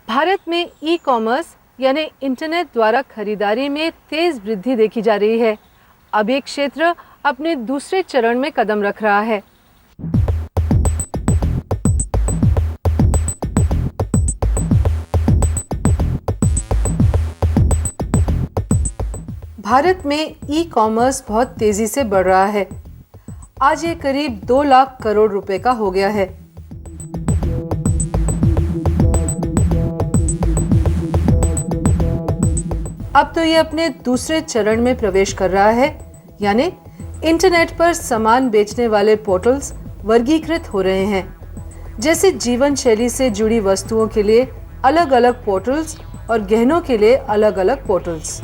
भारत में e commerce यानी internet द्वारा खरीदारी में तेज वृद्धि देखी जा रही है। अब ये क्षेत्र अपने दूसरे चरण में कदम रख रहा है। भारत में ई कॉमर्स बहुत तेजी से बढ़ रहा है। आज ये करीब 2 लाख करोड़ रुपए का हो गया है। अब तो ये अपने दूसरे चरण में प्रवेश कर रहा है, यानी इंटरनेट पर सामान बेचने वाले पोर्टल्स वर्गीकृत हो रहे हैं। जैसे जीवन शैली से जुड़ी वस्तुओं के लिए अलग अलग पोर्टल्स और गहनों के लिए अलग अलग पोर्टल्स।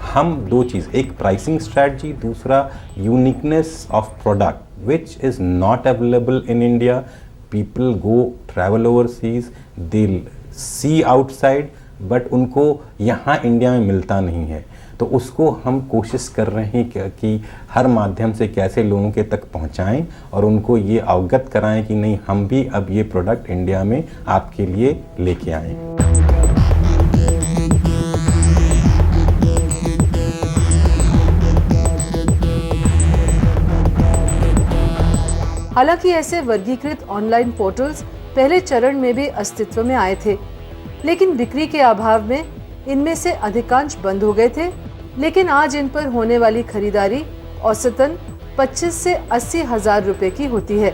हम दो चीज़, एक प्राइसिंग स्ट्रैटेजी, दूसरा uniqueness of product which is not available in India. People go travel overseas, they see outside, but उनको यहाँ इंडिया में मिलता नहीं है। तो उसको हम कोशिश कर रहे हैं कि हर माध्यम से कैसे लोगों के तक पहुँचाएं और उनको ये अवगत कराएं कि नहीं, हम भी अब ये प्रोडक्ट इंडिया में आपके लिए लेके आएँ। हालांकि ऐसे वर्गीकृत ऑनलाइन पोर्टल्स पहले चरण में भी अस्तित्व में आए थे, लेकिन बिक्री के अभाव में इनमें से अधिकांश बंद हो गए थे। लेकिन आज इन पर होने वाली खरीदारी औसतन 25 से 80 हजार रुपए की होती है।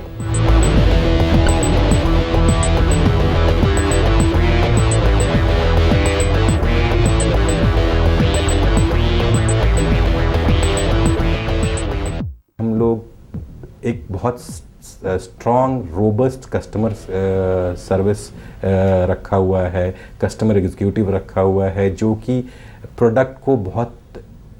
हम लोग एक बहुत स्ट्रॉन्ग रोबस्ट कस्टमर सर्विस रखा हुआ है, कस्टमर एग्जीक्यूटिव रखा हुआ है, जो कि प्रोडक्ट को बहुत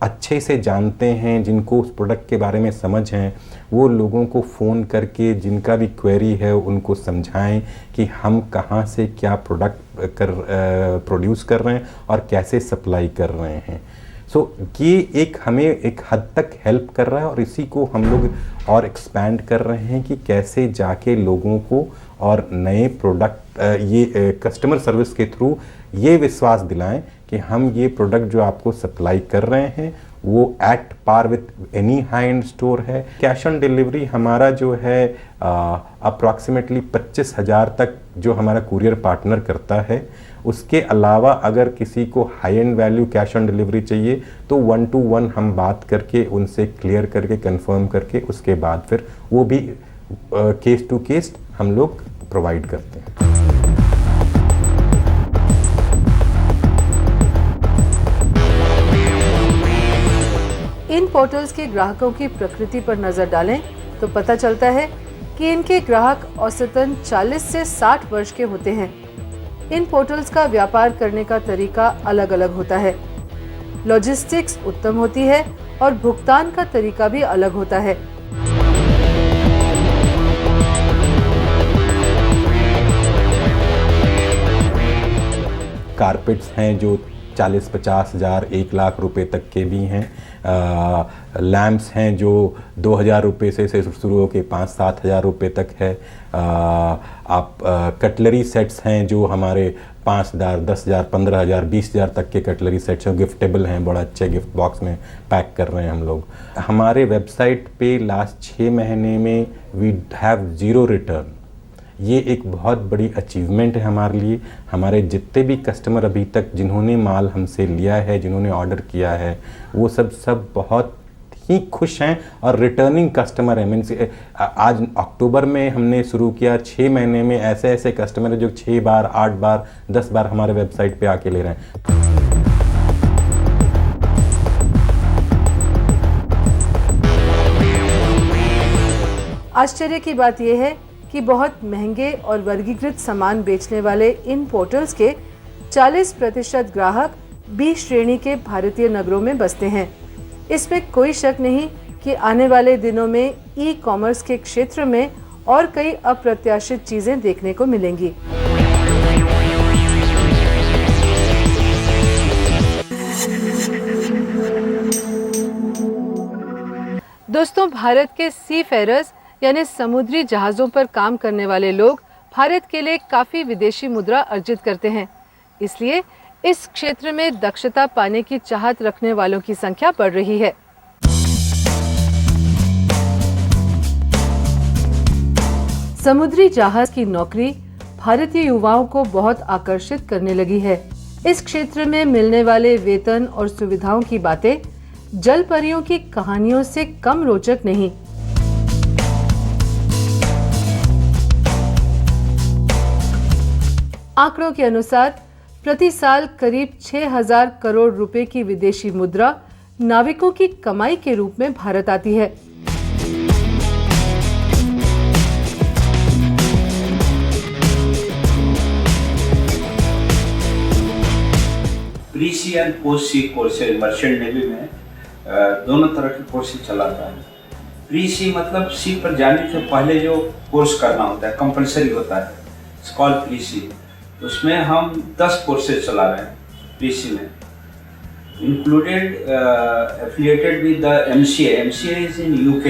अच्छे से जानते हैं, जिनको उस प्रोडक्ट के बारे में समझ है। वो लोगों को फ़ोन करके जिनका भी क्वेरी है उनको समझाएं कि हम कहाँ से क्या प्रोडक्ट प्रोड्यूस कर रहे हैं और कैसे सप्लाई कर रहे हैं। ये एक हमें एक हद तक हेल्प कर रहा है और इसी को हम लोग और एक्सपैंड कर रहे हैं कि कैसे जाके लोगों को और नए प्रोडक्ट ये कस्टमर सर्विस के थ्रू ये विश्वास दिलाएं कि हम ये प्रोडक्ट जो आपको सप्लाई कर रहे हैं वो at par with any high end store है। कैश ऑन डिलीवरी हमारा जो है अप्रॉक्सीमेटली 25,000 तक जो हमारा कुरियर पार्टनर करता है। उसके अलावा अगर किसी को high and value cash on delivery चाहिए तो 1 to 1 हम बात करके उनसे क्लियर करके कंफर्म करके उसके बाद फिर वो भी केस टू केस हम लोग प्रोवाइड करते हैं। इन पोर्टल्स के ग्राहकों की प्रकृति पर नजर डालें तो पता चलता है कि इनके ग्राहक औसतन 40 से 60 वर्ष के होते हैं। इन पोर्टल्स का व्यापार करने का तरीका अलग अलग होता है, लॉजिस्टिक्स उत्तम होती है और भुगतान का तरीका भी अलग होता है। कारपेट्स हैं जो 40-50 हज़ार 1 लाख रुपए तक के भी हैं। लैम्प्स हैं जो 2,000 रुपये से शुरू होकर 5-7 हज़ार रुपये तक है। आप कटलरी सेट्स हैं जो हमारे 5,000, 10,000, 15,000, 20,000 तक के कटलरी सेट्स हैं, गिफ्टेबल हैं, बड़ा अच्छे गिफ्ट बॉक्स में पैक कर रहे हैं हम लोग। हमारे वेबसाइट पे लास्ट 6 महीने में वी हैव 0 रिटर्न। ये एक बहुत बड़ी अचीवमेंट है हमारे लिए। हमारे जितने भी कस्टमर अभी तक जिन्होंने माल हमसे लिया है, जिन्होंने ऑर्डर किया है, वो सब बहुत ही खुश हैं और रिटर्निंग कस्टमर हैं। मीन्स आज अक्टूबर में हमने शुरू किया, 6 महीने में ऐसे कस्टमर हैं जो 6 बार, 8 बार, 10 बार हमारे वेबसाइट पे आके ले रहे हैं। आश्चर्य की बात यह है कि बहुत महंगे और वर्गीकृत सामान बेचने वाले इन पोर्टल्स के 40% ग्राहक बी श्रेणी के भारतीय नगरों में बसते हैं। इसमें कोई शक नहीं कि आने वाले दिनों में ई कॉमर्स के क्षेत्र में और कई अप्रत्याशित चीजें देखने को मिलेंगी। दोस्तों, भारत के सी फेरर्स यानी समुद्री जहाज़ों पर काम करने वाले लोग भारत के लिए काफ़ी विदेशी मुद्रा अर्जित करते हैं। इसलिए इस क्षेत्र में दक्षता पाने की चाहत रखने वालों की संख्या बढ़ रही है। समुद्री जहाज की नौकरी भारतीय युवाओं को बहुत आकर्षित करने लगी है। इस क्षेत्र में मिलने वाले वेतन और सुविधाओं की बातें जल परियों की कहानियों से कम रोचक नहीं। आंकड़ों के अनुसार प्रति साल करीब 6,000 करोड़ रुपए की विदेशी मुद्रा नाविकों की कमाई के रूप में भारत आती है। Pre sea and post sea courses merchant navy में दोनों तरह के कोर्सेज चलाता है। प्री सी मतलब सी पर जाने से पहले जो कोर्स करना होता है, कंपलसरी होता है, स्कॉल प्री सी। उसमें हम 10 कोर्सेज चला रहे हैं प्री सी में, included affiliated with the MCA। MCA is in UK।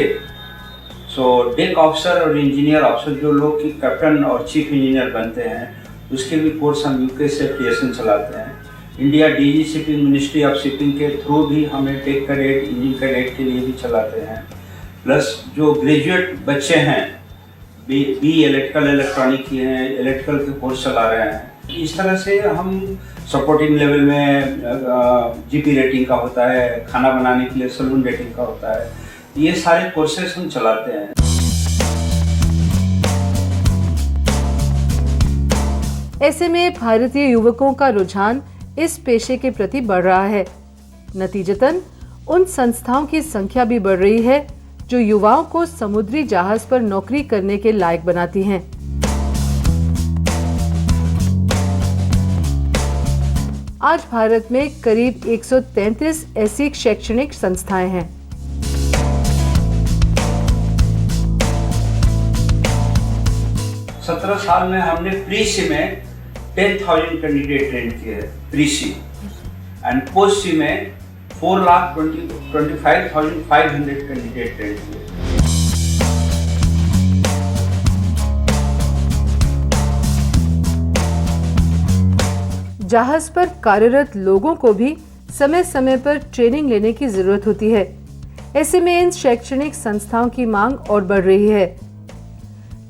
So deck officer और इंजीनियर ऑफिसर जो लोग की कैप्टन और चीफ इंजीनियर बनते हैं, उसके भी कोर्स हम UK से एफिलिएशन चलाते हैं। India DG shipping, ministry of shipping के थ्रू भी हमें टेक कैडेट, इंजन कैडेट के लिए भी चलाते हैं। प्लस जो ग्रेजुएट बच्चे हैं, बी इलेक्ट्रिकल इलेक्ट्रॉनिक की हैं, इलेक्ट्रिकल के कोर्स चला रहे हैं। इस तरह से हम सपोर्टिंग लेवल में GP रेटिंग का होता है, खाना बनाने के लिए सलून रेटिंग का होता है, ये सारे कोर्सेज हम चलाते हैं। ऐसे में भारतीय युवकों का रुझान इस पेशे के प्रति बढ़ रहा है। नतीजतन उन संस्थाओं की संख्या भी बढ़ रही है जो युवाओं को समुद्री जहाज पर नौकरी करने के लायक बनाती हैं। आज भारत में करीब 133 ऐसी शैक्षणिक संस्थाएं हैं। सत्रह साल में हमने प्री सी में 10,000 कैंडिडेट ट्रेन किए हैं प्री सी, एंड पोस्ट सी में 4,25,500 कैंडिडेट ट्रेन किए। जहाज पर कार्यरत लोगों को भी समय समय पर ट्रेनिंग लेने की जरूरत होती है। ऐसे में इन शैक्षणिक संस्थाओं की मांग और बढ़ रही है।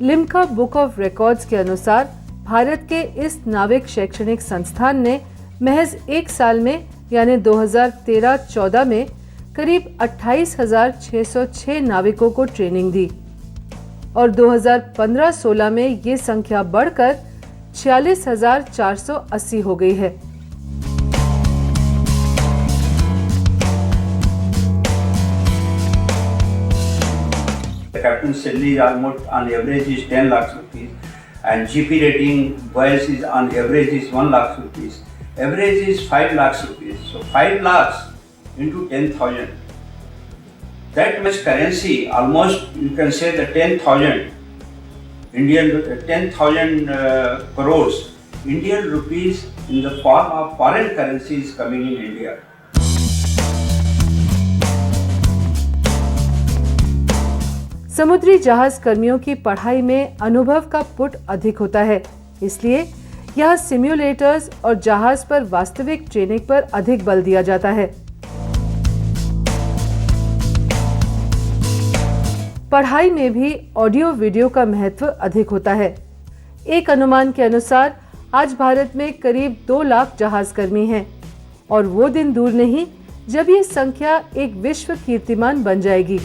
लिम्का बुक ऑफ रिकॉर्ड्स के अनुसार भारत के इस नाविक शैक्षणिक संस्थान ने महज एक साल में यानी 2013-14 में करीब 28,606 नाविकों को ट्रेनिंग दी और 2015-16 में ये संख्या बढ़कर 46,480 हो गई है। Captain salary is almost on average is 10 lakhs rupees, and GP rating boys is on average is 1 lakh rupees. Average is 5 lakhs rupees. So 5 lakhs into 10,000. That much currency, almost you can say the 10,000 crores Indian rupees in the form of foreign currency is coming in India. समुद्री जहाज कर्मियों की पढ़ाई में अनुभव का put अधिक होता है, इसलिए यह सिम्युलेटर्स और जहाज पर वास्तविक ट्रेनिंग पर अधिक बल दिया जाता है। पढ़ाई में भी ऑडियो वीडियो का महत्व अधिक होता है। एक अनुमान के अनुसार आज भारत में करीब 2 लाख जहाज कर्मी हैं और वो दिन दूर नहीं जब ये संख्या एक विश्व कीर्तिमान बन जाएगी।